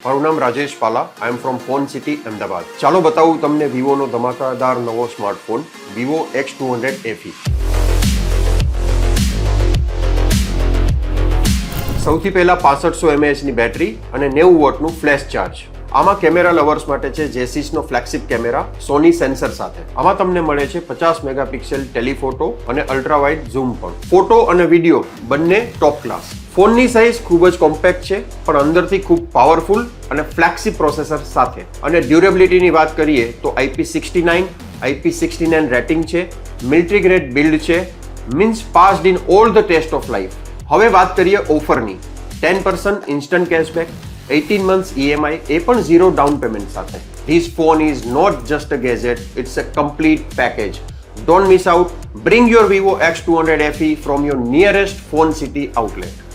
મારું નામ Rajesh Pala. I am from phone city Ahmedabad. ચાલો બતાવું તમને વિવોનો ધમાકાદાર નવો સ્માર્ટફોન વિવો X200 FE. સૌથી પહેલા 6500 mAh ની બેટરી અને 90 વોટનું ફ્લેશ ચાર્જ. આમાં કેમેરા લવર્સ માટે છે જેસિસનો ફ્લેગશિપ કેમેરા સોની સેન્સર સાથે. આમાં તમને મળે છે 50 મેગાપિક્સેલ ટેલિફોટો અને અલ્ટ્રા વાઇડ ઝૂમ પણ. ફોટો અને વિડીયો બંને ટોપ ક્લાસ. ફોનની સાઇઝ ખૂબ જ કોમ્પેક્ટ છે પણ અંદરથી ખૂબ પાવરફુલ અને ફ્લેક્સી પ્રોસેસર સાથે. અને ડ્યુરેબિલિટીની વાત કરીએ તો IP69 રેટિંગ છે, મિલિટરી ગ્રેડ બિલ્ડ છે, means passed in all the test of life. હવે વાત કરીએ ઓફરની. 10% ઇન્સ્ટન્ટ કેશબેક, 18 months EMI, એ પણ 0 ડાઉન પેમેન્ટ સાથે. This phone is not just a gadget, it's a complete package. Don't miss out. Bring your Vivo X200 FE from your nearest Phone City outlet.